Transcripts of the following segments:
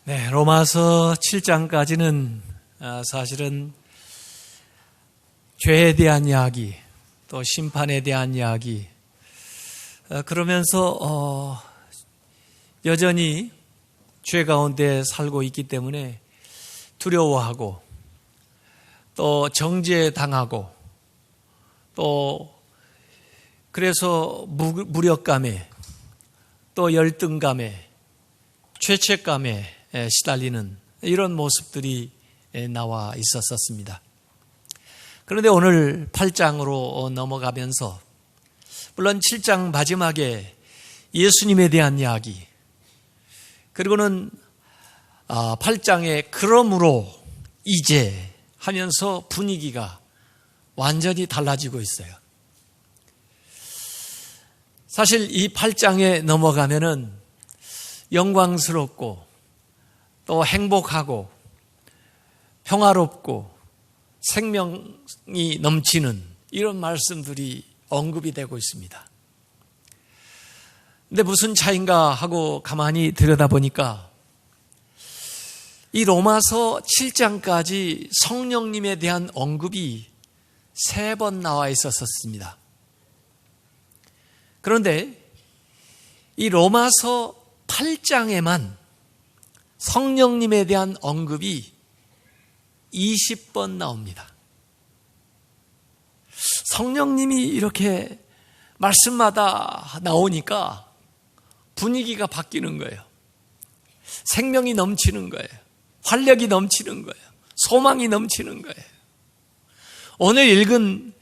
네, 로마서 7장까지는 사실은 죄에 대한 이야기, 또 심판에 대한 이야기, 그러면서 여전히 죄 가운데 살고 있기 때문에 두려워하고 또 정죄당하고 또 그래서 무력감에 또 열등감에 죄책감에 시달리는 이런 모습들이 나와 있었습니다. 그런데 오늘 8장으로 넘어가면서 물론 7장 마지막에 예수님에 대한 이야기, 그리고는 8장에 그러므로 이제 하면서 분위기가 완전히 달라지고 있어요. 사실 이 8장에 넘어가면은 영광스럽고 또 행복하고 평화롭고 생명이 넘치는 이런 말씀들이 언급이 되고 있습니다. 근데 무슨 차이인가 하고 가만히 들여다보니까 이 로마서 7장까지 성령님에 대한 언급이 3번 나와 있었습니다. 그런데 이 로마서 8장에만 성령님에 대한 언급이 20번 나옵니다. 성령님이 이렇게 말씀마다 나오니까 분위기가 바뀌는 거예요. 생명이 넘치는 거예요. 활력이 넘치는 거예요. 소망이 넘치는 거예요. 오늘 읽은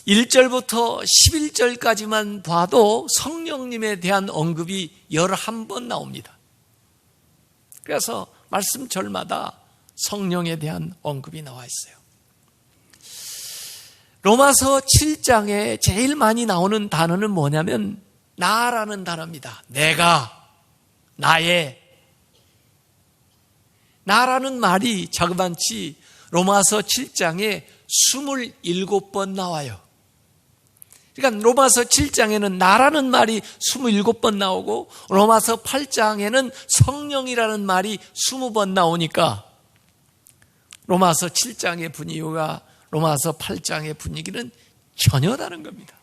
1절부터 11절까지만 봐도 성령님에 대한 언급이 11번 나옵니다. 그래서 말씀절마다 성령에 대한 언급이 나와 있어요. 로마서 7장에 제일 많이 나오는 단어는 뭐냐면 나라는 단어입니다. 내가, 나의. 나라는 말이 자그만치 로마서 7장에 27번 나와요. 그러니까 로마서 7장에는 나라는 말이 27번 나오고 로마서 8장에는 성령이라는 말이 20번 나오니까 로마서 7장의 분위기와 로마서 8장의 분위기는 전혀 다른 겁니다.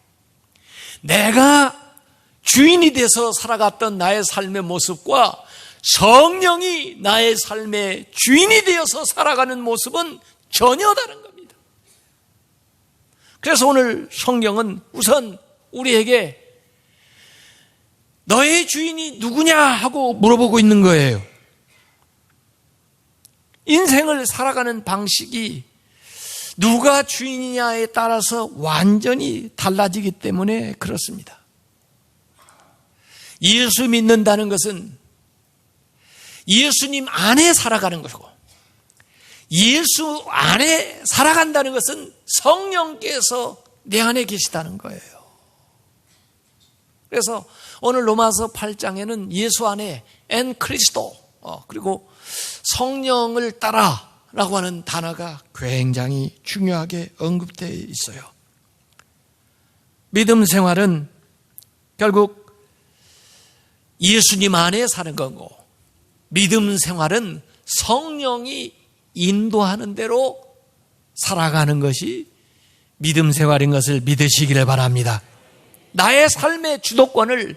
내가 주인이 돼서 살아갔던 나의 삶의 모습과 성령이 나의 삶의 주인이 되어서 살아가는 모습은 전혀 다른 겁니다. 그래서 오늘 성경은 우선 우리에게 너의 주인이 누구냐 하고 물어보고 있는 거예요. 인생을 살아가는 방식이 누가 주인이냐에 따라서 완전히 달라지기 때문에 그렇습니다. 예수 믿는다는 것은 예수님 안에 살아가는 것이고 예수 안에 살아간다는 것은 성령께서 내 안에 계시다는 거예요. 그래서 오늘 로마서 8장에는 예수 안에 엔 크리스도 그리고 성령을 따라라고 하는 단어가 굉장히 중요하게 언급되어 있어요. 믿음 생활은 결국 예수님 안에 사는 거고 믿음 생활은 성령이 인도하는 대로 살아가는 것이 믿음 생활인 것을 믿으시기를 바랍니다. 나의 삶의 주도권을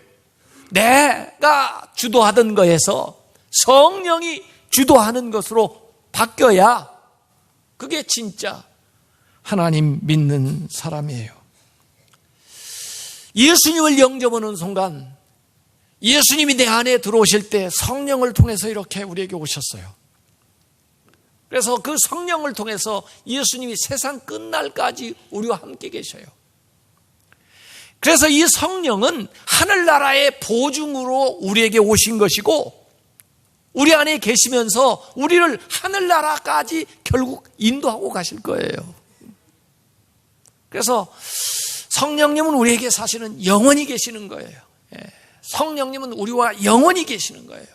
내가 주도하던 거에서 성령이 주도하는 것으로 바뀌어야 그게 진짜 하나님 믿는 사람이에요. 예수님을 영접하는 순간 예수님이 내 안에 들어오실 때 성령을 통해서 이렇게 우리에게 오셨어요. 그래서 그 성령을 통해서 예수님이 세상 끝날까지 우리와 함께 계셔요. 그래서 이 성령은 하늘나라의 보증으로 우리에게 오신 것이고 우리 안에 계시면서 우리를 하늘나라까지 결국 인도하고 가실 거예요. 그래서 성령님은 우리에게 사실은 영원히 계시는 거예요. 성령님은 우리와 영원히 계시는 거예요.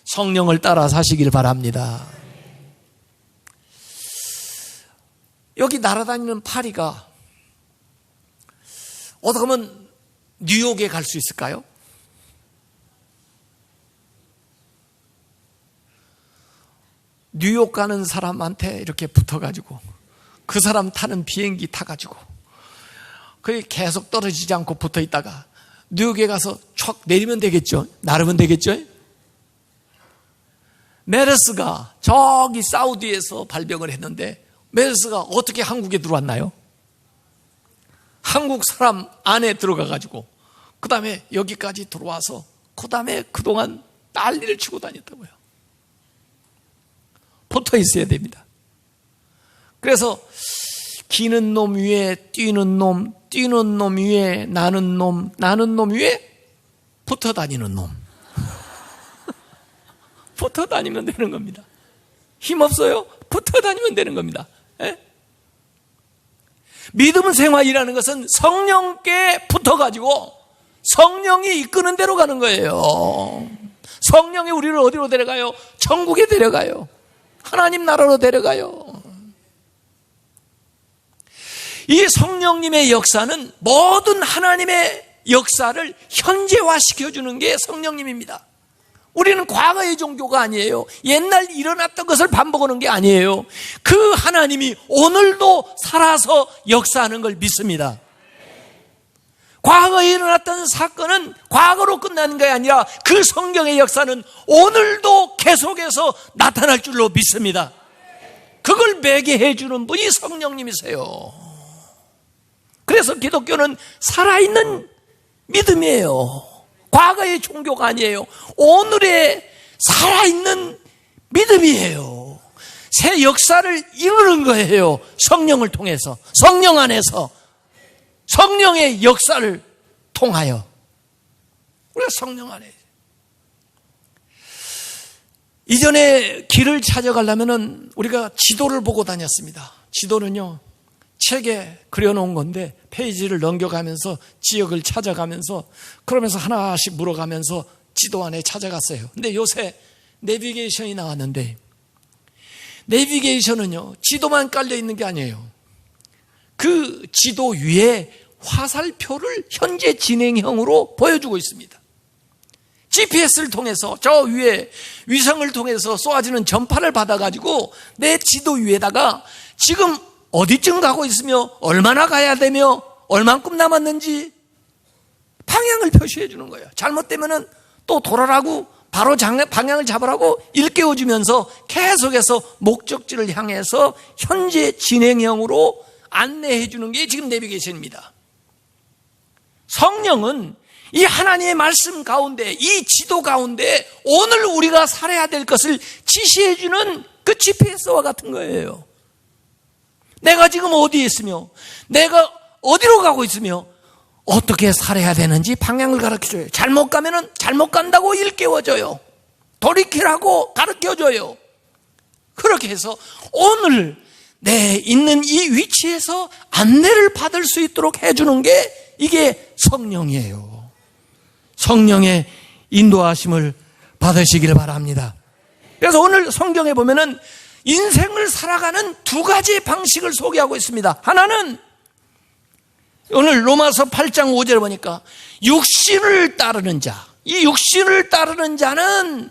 성령을 따라 사시길 바랍니다. 여기 날아다니는 파리가 어떻게 하면 뉴욕에 갈 수 있을까요? 뉴욕 가는 사람한테 이렇게 붙어가지고 그 사람 타는 비행기 타가지고 그게 계속 떨어지지 않고 붙어 있다가 뉴욕에 가서 촥 내리면 되겠죠. 나르면 되겠죠. 메르스가 저기 사우디에서 발병을 했는데 메르스가 어떻게 한국에 들어왔나요? 한국 사람 안에 들어가가지고 그 다음에 여기까지 들어와서 그 다음에 그동안 난리를 치고 다녔다고요. 붙어 있어야 됩니다. 그래서 기는 놈 위에 뛰는 놈, 뛰는 놈 위에 나는 놈, 나는 놈 위에 붙어 다니는 놈. 붙어 다니면 되는 겁니다. 힘없어요? 붙어 다니면 되는 겁니다. 에? 믿음 생활이라는 것은 성령께 붙어가지고 성령이 이끄는 대로 가는 거예요. 성령이 우리를 어디로 데려가요? 천국에 데려가요. 하나님 나라로 데려가요. 이 성령님의 역사는 모든 하나님의 역사를 현재화시켜주는 게 성령님입니다. 우리는 과거의 종교가 아니에요. 옛날 일어났던 것을 반복하는 게 아니에요. 그 하나님이 오늘도 살아서 역사하는 걸 믿습니다. 과거에 일어났던 사건은 과거로 끝나는 게 아니라 그 성경의 역사는 오늘도 계속해서 나타날 줄로 믿습니다. 그걸 매개해 주는 분이 성령님이세요. 그래서 기독교는 살아있는 믿음이에요. 과거의 종교가 아니에요. 오늘의 살아있는 믿음이에요. 새 역사를 이루는 거예요. 성령을 통해서, 성령 안에서, 성령의 역사를 통하여. 우리가 성령 안에. 이전에 길을 찾아가려면 우리가 지도를 보고 다녔습니다. 지도는요, 책에 그려놓은 건데 페이지를 넘겨가면서 지역을 찾아가면서 그러면서 하나씩 물어가면서 지도 안에 찾아갔어요. 근데 요새 내비게이션이 나왔는데 내비게이션은요, 지도만 깔려 있는 게 아니에요. 그 지도 위에 화살표를 현재 진행형으로 보여주고 있습니다. GPS를 통해서 저 위에 위성을 통해서 쏘아지는 전파를 받아가지고 내 지도 위에다가 지금 어디쯤 가고 있으며 얼마나 가야 되며 얼만큼 남았는지 방향을 표시해 주는 거예요. 잘못되면은 또 돌아라고 바로 방향을 잡으라고 일깨워주면서 계속해서 목적지를 향해서 현재 진행형으로 안내해 주는 게 지금 내비게이션입니다. 성령은 이 하나님의 말씀 가운데, 이 지도 가운데 오늘 우리가 살아야 될 것을 지시해 주는 그 GPS와 같은 거예요. 내가 지금 어디에 있으며 내가 어디로 가고 있으며 어떻게 살아야 되는지 방향을 가르쳐줘요. 잘못 가면은 잘못 간다고 일깨워줘요. 돌이키라고 가르쳐줘요. 그렇게 해서 오늘 내 있는 이 위치에서 안내를 받을 수 있도록 해주는 게 이게 성령이에요. 성령의 인도하심을 받으시길 바랍니다. 그래서 오늘 성경에 보면은 인생을 살아가는 두 가지의 방식을 소개하고 있습니다. 하나는 오늘 로마서 8장 5절에 보니까 육신을 따르는 자, 이 육신을 따르는 자는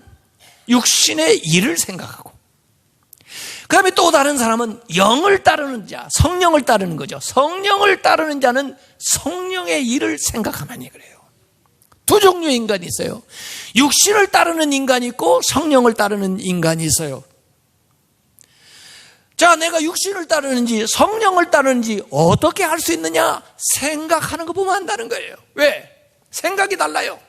육신의 일을 생각하고, 그 다음에 또 다른 사람은 영을 따르는 자, 성령을 따르는 거죠. 성령을 따르는 자는 성령의 일을 생각하나니 그래요. 두 종류의 인간이 있어요. 육신을 따르는 인간이 있고 성령을 따르는 인간이 있어요. 자, 내가 육신을 따르는지 성령을 따르는지 어떻게 할 수 있느냐? 생각하는 거 보면 안다는 거예요. 왜? 생각이 달라요.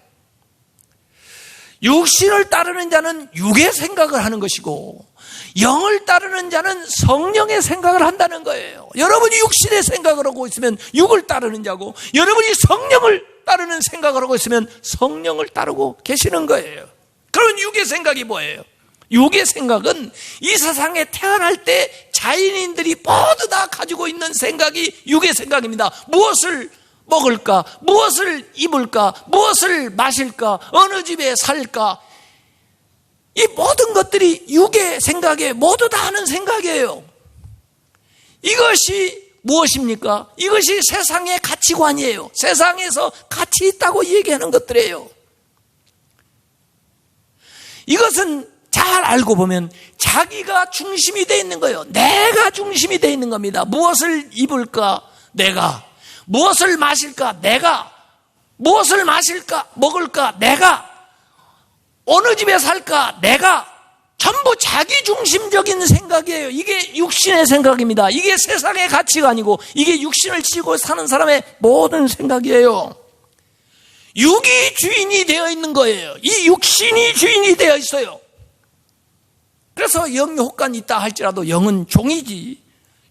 육신을 따르는 자는 육의 생각을 하는 것이고 영을 따르는 자는 성령의 생각을 한다는 거예요. 여러분이 육신의 생각을 하고 있으면 육을 따르는 자고, 여러분이 성령을 따르는 생각을 하고 있으면 성령을 따르고 계시는 거예요. 그러면 육의 생각이 뭐예요? 육의 생각은 이 세상에 태어날 때 자연인들이 모두 다 가지고 있는 생각이 육의 생각입니다. 무엇을 먹을까? 무엇을 입을까? 무엇을 마실까? 어느 집에 살까? 이 모든 것들이 육의 생각에 모두 다 하는 생각이에요. 이것이 무엇입니까? 이것이 세상의 가치관이에요. 세상에서 가치 있다고 얘기하는 것들이에요. 이것은 잘 알고 보면 자기가 중심이 되어 있는 거예요. 내가 중심이 되어 있는 겁니다. 무엇을 입을까? 내가. 무엇을 마실까? 내가. 무엇을 마실까? 먹을까? 내가. 어느 집에 살까? 내가. 전부 자기 중심적인 생각이에요. 이게 육신의 생각입니다. 이게 세상의 가치가 아니고 이게 육신을 지고 사는 사람의 모든 생각이에요. 육이 주인이 되어 있는 거예요. 이 육신이 주인이 되어 있어요. 그래서 영이 혹간 있다 할지라도 영은 종이지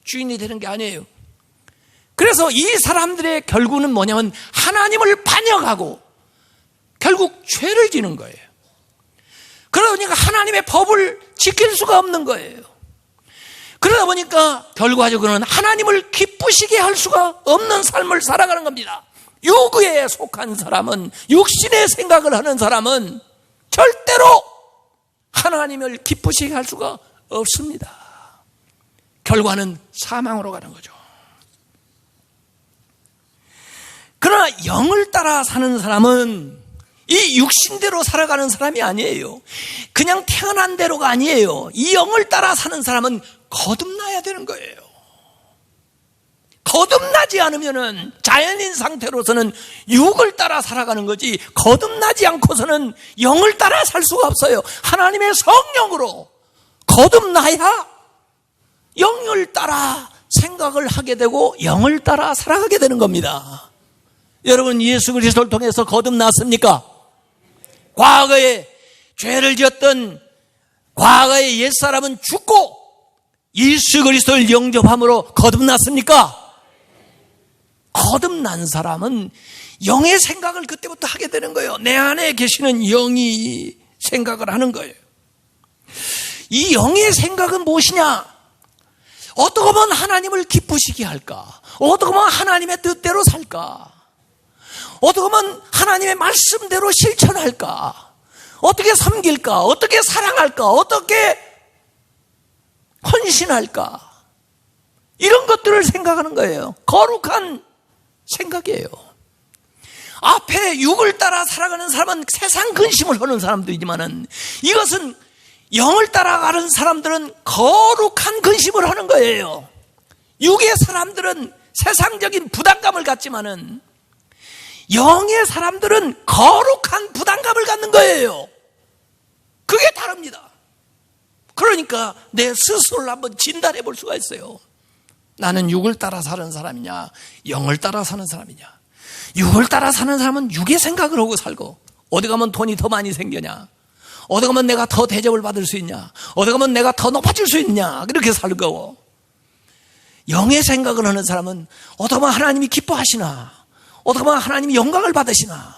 주인이 되는 게 아니에요. 그래서 이 사람들의 결국은 뭐냐면 하나님을 반역하고 결국 죄를 지는 거예요. 그러니까 하나님의 법을 지킬 수가 없는 거예요. 그러다 보니까 결과적으로는 하나님을 기쁘시게 할 수가 없는 삶을 살아가는 겁니다. 육에 속한 사람은, 육신의 생각을 하는 사람은 절대로 하나님을 기쁘시게 할 수가 없습니다. 결과는 사망으로 가는 거죠. 그러나 영을 따라 사는 사람은 이 육신대로 살아가는 사람이 아니에요. 그냥 태어난 대로가 아니에요. 이 영을 따라 사는 사람은 거듭나야 되는 거예요. 거듭나지 않으면은 자연인 상태로서는 육을 따라 살아가는 거지 거듭나지 않고서는 영을 따라 살 수가 없어요. 하나님의 성령으로 거듭나야 영을 따라 생각을 하게 되고 영을 따라 살아가게 되는 겁니다. 여러분 예수 그리스도를 통해서 거듭났습니까? 과거에 죄를 지었던 과거의 옛사람은 죽고 예수 그리스도를 영접함으로 거듭났습니까? 거듭난 사람은 영의 생각을 그때부터 하게 되는 거예요. 내 안에 계시는 영이 생각을 하는 거예요. 이 영의 생각은 무엇이냐? 어떻게 하면 하나님을 기쁘시게 할까? 어떻게 하면 하나님의 뜻대로 살까? 어떻게 하면 하나님의 말씀대로 실천할까? 어떻게 섬길까? 어떻게 사랑할까? 어떻게 헌신할까? 이런 것들을 생각하는 거예요. 거룩한 생각이에요. 앞에 육을 따라 살아가는 사람은 세상 근심을 하는 사람들이지만은 이것은 영을 따라가는 사람들은 거룩한 근심을 하는 거예요. 육의 사람들은 세상적인 부담감을 갖지만은 영의 사람들은 거룩한 부담감을 갖는 거예요. 그게 다릅니다. 그러니까 내 스스로를 한번 진단해 볼 수가 있어요. 나는 육을 따라 사는 사람이냐 영을 따라 사는 사람이냐. 육을 따라 사는 사람은 육의 생각을 하고 살고 어디 가면 돈이 더 많이 생겨냐, 어디 가면 내가 더 대접을 받을 수 있냐, 어디 가면 내가 더 높아질 수 있냐, 그렇게 살고 영의 생각을 하는 사람은 어떻게 하면 하나님이 기뻐하시나, 어떻게 하면 하나님이 영광을 받으시나,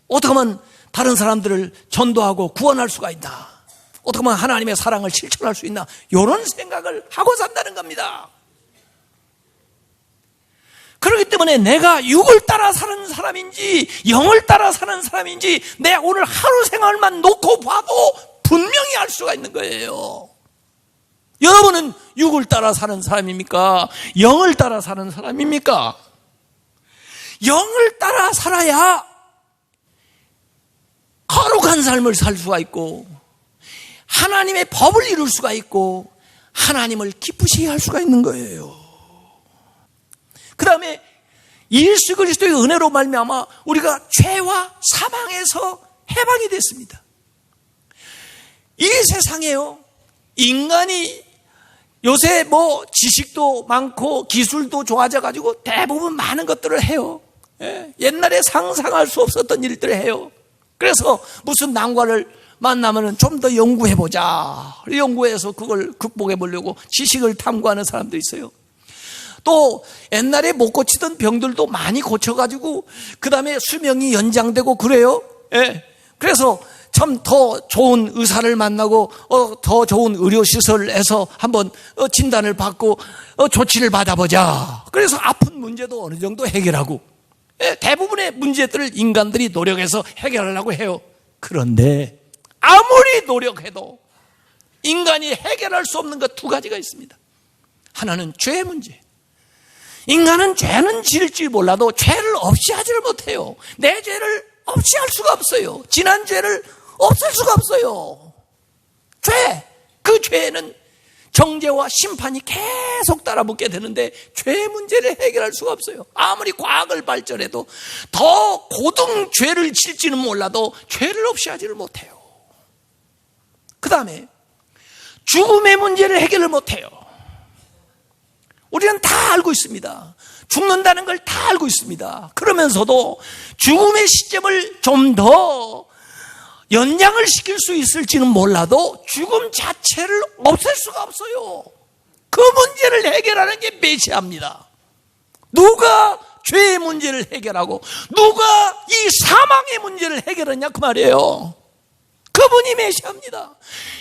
어떻게 하면 다른 사람들을 전도하고 구원할 수가 있나, 어떻게 하면 하나님의 사랑을 실천할 수 있나, 이런 생각을 하고 산다는 겁니다. 그렇기 때문에 내가 육을 따라 사는 사람인지 영을 따라 사는 사람인지 내 오늘 하루 생활만 놓고 봐도 분명히 알 수가 있는 거예요. 여러분은 육을 따라 사는 사람입니까? 영을 따라 사는 사람입니까? 영을 따라 살아야 거룩한 삶을 살 수가 있고 하나님의 법을 이룰 수가 있고 하나님을 기쁘시게 할 수가 있는 거예요. 그 다음에 예수 그리스도의 은혜로 말미암아 우리가 죄와 사망에서 해방이 됐습니다. 이 세상에요, 인간이 요새 지식도 많고 기술도 좋아져가지고 대부분 많은 것들을 해요. 옛날에 상상할 수 없었던 일들을 해요. 그래서 무슨 난관을 만나면 좀 더 연구해보자. 연구해서 그걸 극복해보려고 지식을 탐구하는 사람도 있어요. 또 옛날에 못 고치던 병들도 많이 고쳐가지고 그 다음에 수명이 연장되고 그래요. 그래서 참 더 좋은 의사를 만나고 더 좋은 의료시설에서 한번 진단을 받고 조치를 받아보자. 그래서 아픈 문제도 어느 정도 해결하고 대부분의 문제들을 인간들이 노력해서 해결하려고 해요. 그런데 아무리 노력해도 인간이 해결할 수 없는 것 두 가지가 있습니다. 하나는 죄의 문제. 인간은 죄는 지을지 몰라도 죄를 없이 하지를 못해요. 내 죄를 없이 할 수가 없어요. 지난 죄를 없앨 수가 없어요. 죄 죄는 정죄와 심판이 계속 따라붙게 되는데 죄 문제를 해결할 수가 없어요. 아무리 과학을 발전해도 더 고등 죄를 질지는 몰라도 죄를 없이 하지를 못해요. 그 다음에 죽음의 문제를 해결을 못해요. 우리는 다 알고 있습니다. 죽는다는 걸 다 알고 있습니다. 그러면서도 죽음의 시점을 좀 더 연장을 시킬 수 있을지는 몰라도 죽음 자체를 없앨 수가 없어요. 그 문제를 해결하는 게 메시아입니다. 누가 죄의 문제를 해결하고 누가 이 사망의 문제를 해결하냐 그 말이에요. 그분이 메시아입니다.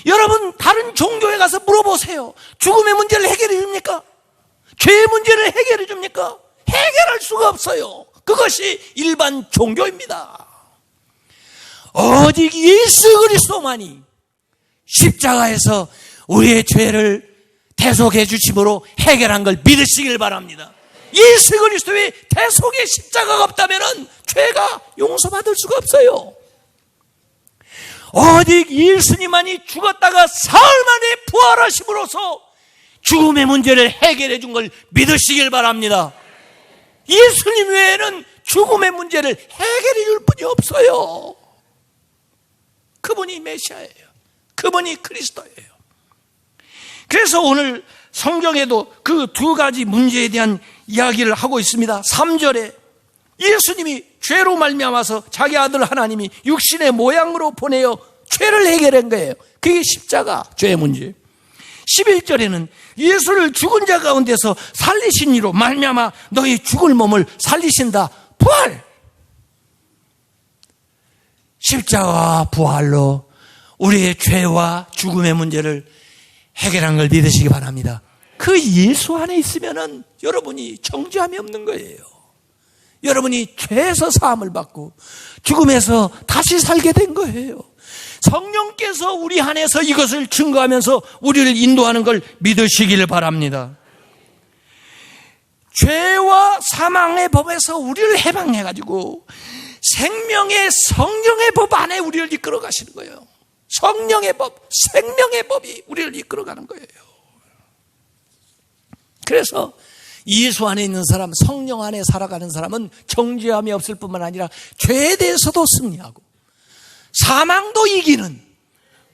여러분 다른 종교에 가서 물어보세요. 죽음의 문제를 해결해 줍니까? 죄의 문제를 해결해 줍니까? 해결할 수가 없어요. 그것이 일반 종교입니다. 오직 예수 그리스도만이 십자가에서 우리의 죄를 대속해 주심으로 해결한 걸 믿으시길 바랍니다. 예수 그리스도의 대속의 십자가가 없다면 죄가 용서받을 수가 없어요. 오직 예수님만이 죽었다가 사흘 만에 부활하심으로써 죽음의 문제를 해결해 준 걸 믿으시길 바랍니다. 예수님 외에는 죽음의 문제를 해결해 줄 분이 없어요. 그분이 메시아예요. 그분이 그리스도예요. 그래서 오늘 성경에도 그 두 가지 문제에 대한 이야기를 하고 있습니다. 3절에 예수님이 죄로 말미암아서 자기 아들 하나님이 육신의 모양으로 보내어 죄를 해결한 거예요. 그게 십자가 죄의 문제. 11절에는 예수를 죽은 자 가운데서 살리신 이로 말미암아 너희 죽을 몸을 살리신다. 부활. 십자가와 부활로 우리의 죄와 죽음의 문제를 해결한 걸 믿으시기 바랍니다. 그 예수 안에 있으면은 여러분이 정죄함이 없는 거예요. 여러분이 죄에서 사함을 받고 죽음에서 다시 살게 된 거예요. 성령께서 우리 안에서 이것을 증거하면서 우리를 인도하는 걸 믿으시길 바랍니다. 죄와 사망의 법에서 우리를 해방해가지고 생명의 성령의 법 안에 우리를 이끌어 가시는 거예요. 성령의 법, 생명의 법이 우리를 이끌어가는 거예요. 그래서 예수 안에 있는 사람, 성령 안에 살아가는 사람은 정죄함이 없을 뿐만 아니라 죄에 대해서도 승리하고 사망도 이기는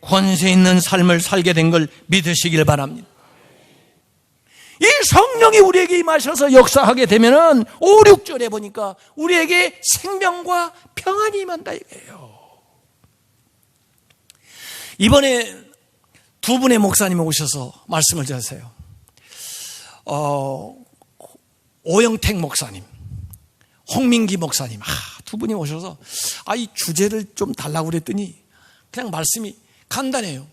권세 있는 삶을 살게 된 걸 믿으시길 바랍니다. 이 성령이 우리에게 임하셔서 역사하게 되면은 5, 6절에 보니까 우리에게 생명과 평안이 임한다 이거예요. 이번에 두 분의 목사님이 오셔서 말씀을 하세요. 오영택 목사님, 홍민기 목사님, 두 분이 오셔서 이 주제를 좀 달라고 그랬더니 그냥 말씀이 간단해요.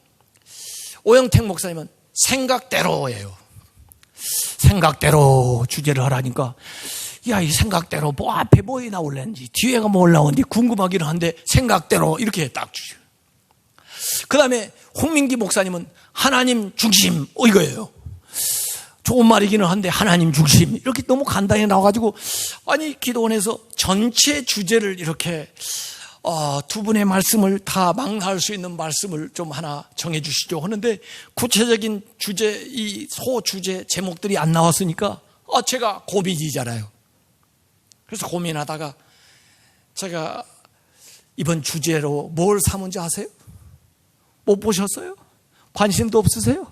오영택 목사님은 생각대로예요. 생각대로 주제를 하라니까 이 생각대로 뭐 앞에 뭐 나올는지 뒤에가 뭐 올라오는지 궁금하기는 한데 생각대로 이렇게 딱 주죠. 그 다음에 홍민기 목사님은 하나님 중심 이거예요. 좋은 말이기는 한데 하나님 중심 이렇게 너무 간단히 나와가지고 기도원에서 전체 주제를 이렇게 두 분의 말씀을 다 망라할 수 있는 말씀을 좀 하나 정해 주시죠 하는데 구체적인 주제, 이 소주제 제목들이 안 나왔으니까 제가 고민이잖아요. 그래서 고민하다가 제가 이번 주제로 뭘 삼은지 아세요? 못 보셨어요? 관심도 없으세요?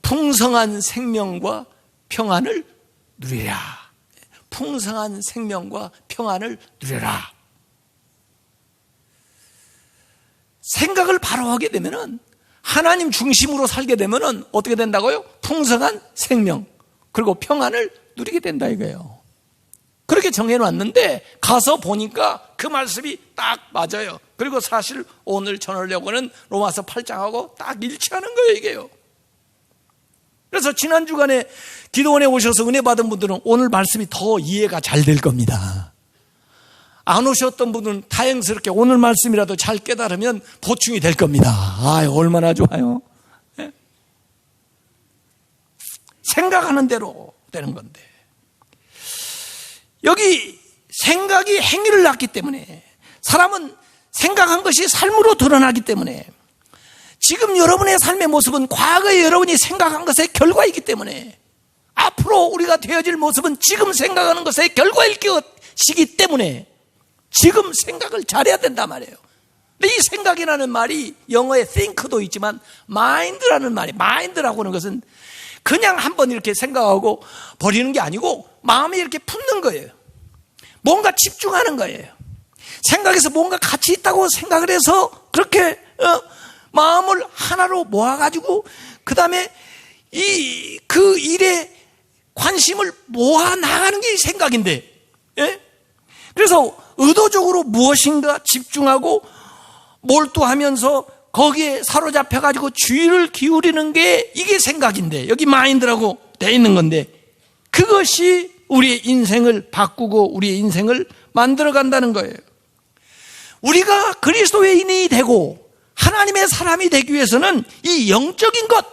풍성한 생명과 평안을 누리라. 풍성한 생명과 평안을 누려라. 생각을 바로 하게 되면은 하나님 중심으로 살게 되면은 어떻게 된다고요? 풍성한 생명 그리고 평안을 누리게 된다 이거예요. 그렇게 정해놨는데 가서 보니까 그 말씀이 딱 맞아요. 그리고 사실 오늘 전하려고 하는 로마서 8장하고 딱 일치하는 거예요 이게요. 그래서 지난 주간에 기도원에 오셔서 은혜 받은 분들은 오늘 말씀이 더 이해가 잘 될 겁니다. 안 오셨던 분들은 다행스럽게 오늘 말씀이라도 잘 깨달으면 보충이 될 겁니다. 얼마나 좋아요. 네? 생각하는 대로 되는 건데 여기 생각이 행위를 낳기 때문에 사람은 생각한 것이 삶으로 드러나기 때문에 지금 여러분의 삶의 모습은 과거에 여러분이 생각한 것의 결과이기 때문에, 앞으로 우리가 되어질 모습은 지금 생각하는 것의 결과일 것이기 때문에 지금 생각을 잘해야 된단 말이에요. 근데 이 생각이라는 말이 영어에 think도 있지만 mind라는 말이, mind라고 하는 것은 그냥 한번 이렇게 생각하고 버리는 게 아니고 마음이 이렇게 품는 거예요. 뭔가 집중하는 거예요. 생각에서 뭔가 가치 있다고 생각을 해서 그렇게 마음을 하나로 모아가지고 그 다음에 그 일에 관심을 모아 나가는 게 생각인데, 예? 그래서 의도적으로 무엇인가 집중하고 몰두하면서 거기에 사로잡혀가지고 주의를 기울이는 게 이게 생각인데, 여기 마인드라고 돼 있는 건데, 그것이 우리의 인생을 바꾸고 우리의 인생을 만들어 간다는 거예요. 우리가 그리스도인이 되고 하나님의 사람이 되기 위해서는 이 영적인 것,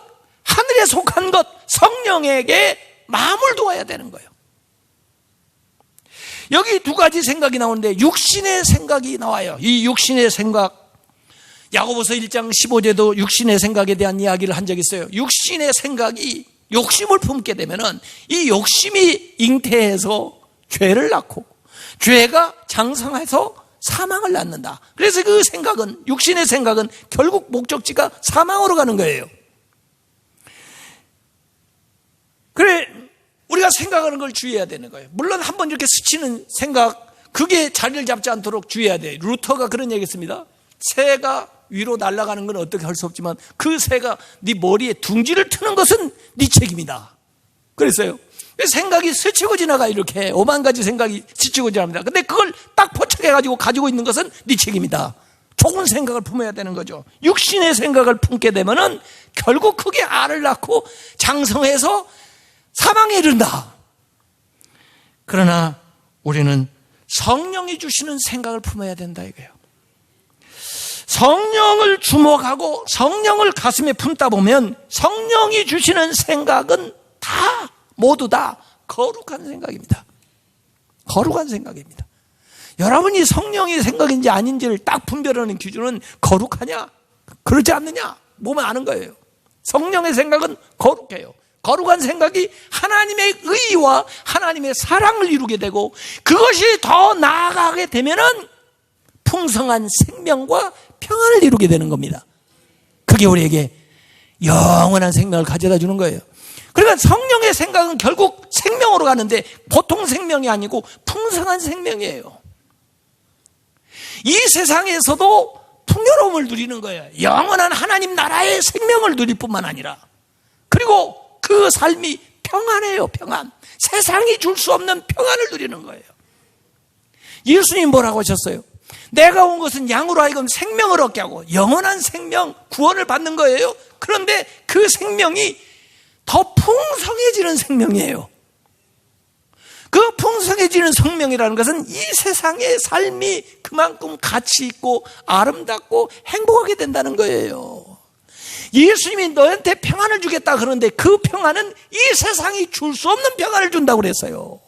하늘에 속한 것, 성령에게 마음을 두어야 되는 거예요. 여기 두 가지 생각이 나오는데 육신의 생각이 나와요. 이 육신의 생각, 야고보서 1장 15절도 육신의 생각에 대한 이야기를 한 적이 있어요. 육신의 생각이 욕심을 품게 되면은 이 욕심이 잉태해서 죄를 낳고 죄가 장성해서 사망을 낳는다. 그래서 그 생각은, 육신의 생각은 결국 목적지가 사망으로 가는 거예요. 그래, 우리가 생각하는 걸 주의해야 되는 거예요. 물론 한번 이렇게 스치는 생각, 그게 자리를 잡지 않도록 주의해야 돼요. 루터가 그런 얘기 했습니다. 새가 위로 날아가는 건 어떻게 할 수 없지만 그 새가 네 머리에 둥지를 트는 것은 네 책임이다. 그랬어요. 생각이 스치고 지나가, 이렇게 5만 가지 생각이 스치고 지납니다. 근데 그걸 딱 포착해가지고 가지고 있는 것은 네 책임이다. 좋은 생각을 품어야 되는 거죠. 육신의 생각을 품게 되면은 결국 그게 알을 낳고 장성해서 사망에 이른다. 그러나 우리는 성령이 주시는 생각을 품어야 된다 이거예요. 성령을 주목하고 성령을 가슴에 품다 보면 성령이 주시는 생각은 모두 다 거룩한 생각입니다. 거룩한 생각입니다. 여러분이 성령의 생각인지 아닌지를 딱 분별하는 기준은 거룩하냐, 그렇지 않느냐 보면 아는 거예요. 성령의 생각은 거룩해요. 거룩한 생각이 하나님의 의와 하나님의 사랑을 이루게 되고, 그것이 더 나아가게 되면은 풍성한 생명과 평안을 이루게 되는 겁니다. 그게 우리에게 영원한 생명을 가져다 주는 거예요. 그러니까 성령의 생각은 결국 생명으로 가는데 보통 생명이 아니고 풍성한 생명이에요. 이 세상에서도 풍요로움을 누리는 거예요. 영원한 하나님 나라의 생명을 누릴 뿐만 아니라, 그리고 그 삶이 평안해요. 평안. 세상이 줄 수 없는 평안을 누리는 거예요. 예수님 뭐라고 하셨어요? 내가 온 것은 양으로 하여금 생명을 얻게 하고 영원한 생명, 구원을 받는 거예요. 그런데 그 생명이 더 풍성해지는 생명이에요. 그 풍성해지는 생명이라는 것은 이 세상의 삶이 그만큼 가치 있고 아름답고 행복하게 된다는 거예요. 예수님이 너한테 평안을 주겠다 그러는데 그 평안은 이 세상이 줄 수 없는 평안을 준다고 그랬어요.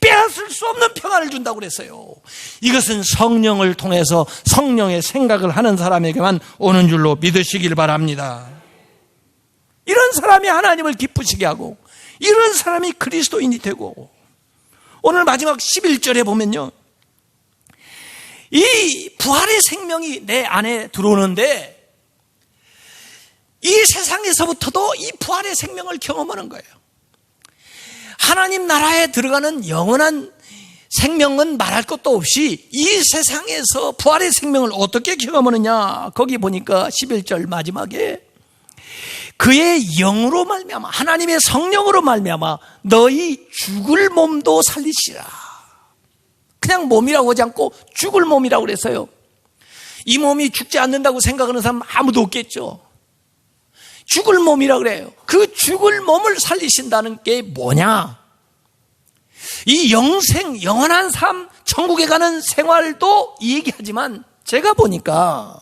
빼앗을 수 없는 평안을 준다고 그랬어요. 이것은 성령을 통해서 성령의 생각을 하는 사람에게만 오는 줄로 믿으시길 바랍니다. 이런 사람이 하나님을 기쁘시게 하고, 이런 사람이 그리스도인이 되고, 오늘 마지막 11절에 보면요, 이 부활의 생명이 내 안에 들어오는데 이 세상에서부터도 이 부활의 생명을 경험하는 거예요. 하나님 나라에 들어가는 영원한 생명은 말할 것도 없이 이 세상에서 부활의 생명을 어떻게 경험하느냐, 거기 보니까 11절 마지막에 그의 영으로 말미암아, 하나님의 성령으로 말미암아 너희 죽을 몸도 살리시라. 그냥 몸이라고 하지 않고 죽을 몸이라고 그랬어요. 이 몸이 죽지 않는다고 생각하는 사람 아무도 없겠죠. 죽을 몸이라고 그래요. 그 죽을 몸을 살리신다는 게 뭐냐? 이 영생, 영원한 삶, 천국에 가는 생활도 얘기하지만 제가 보니까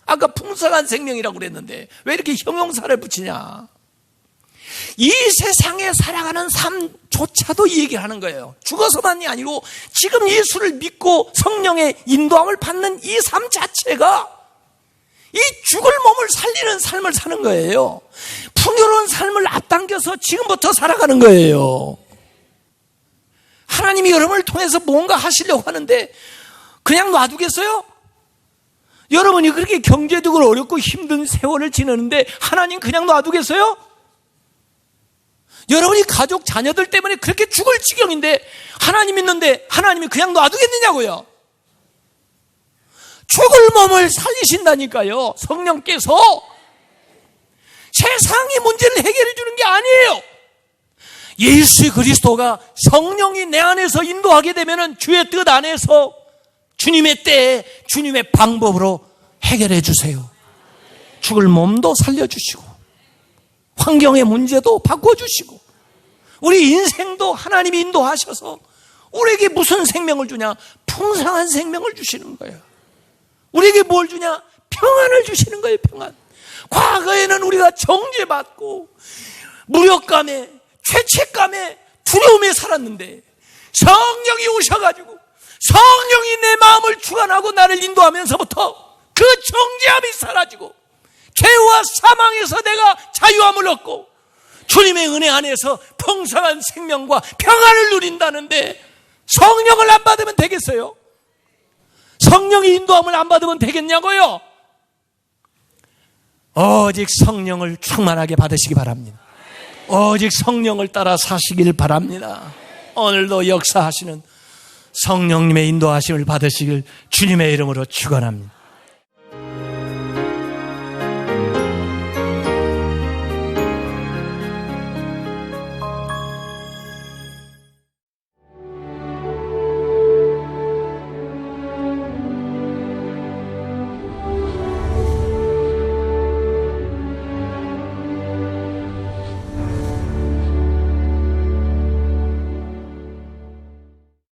아까 풍성한 생명이라고 그랬는데 왜 이렇게 형용사를 붙이냐? 이 세상에 살아가는 삶조차도 이 얘기를 하는 거예요. 죽어서만이 아니고 지금 예수를 믿고 성령의 인도함을 받는 이 삶 자체가 이 죽을 몸을 살리는 삶을 사는 거예요. 풍요로운 삶을 앞당겨서 지금부터 살아가는 거예요. 하나님이 여러분을 통해서 뭔가 하시려고 하는데 그냥 놔두겠어요? 여러분이 그렇게 경제적으로 어렵고 힘든 세월을 지내는데 하나님 그냥 놔두겠어요? 여러분이 가족, 자녀들 때문에 그렇게 죽을 지경인데 하나님 있는데 하나님이 그냥 놔두겠느냐고요? 죽을 몸을 살리신다니까요. 성령께서 세상의 문제를 해결해 주는 게 아니에요. 예수 그리스도가 성령이 내 안에서 인도하게 되면 주의 뜻 안에서 주님의 때에 주님의 방법으로 해결해 주세요. 죽을 몸도 살려주시고 환경의 문제도 바꿔주시고 우리 인생도 하나님이 인도하셔서 우리에게 무슨 생명을 주냐? 풍성한 생명을 주시는 거예요. 우리에게 뭘 주냐? 평안을 주시는 거예요. 평안. 과거에는 우리가 정죄받고 무력감에 죄책감에 두려움에 살았는데 성령이 오셔가지고 성령이 내 마음을 주관하고 나를 인도하면서부터 그 정죄함이 사라지고 죄와 사망에서 내가 자유함을 얻고 주님의 은혜 안에서 풍성한 생명과 평안을 누린다는데 성령을 안 받으면 되겠어요? 성령의 인도함을 안 받으면 되겠냐고요? 오직 성령을 충만하게 받으시기 바랍니다. 오직 성령을 따라 사시길 바랍니다. 오늘도 역사하시는 성령님의 인도하심을 받으시길 주님의 이름으로 축원합니다.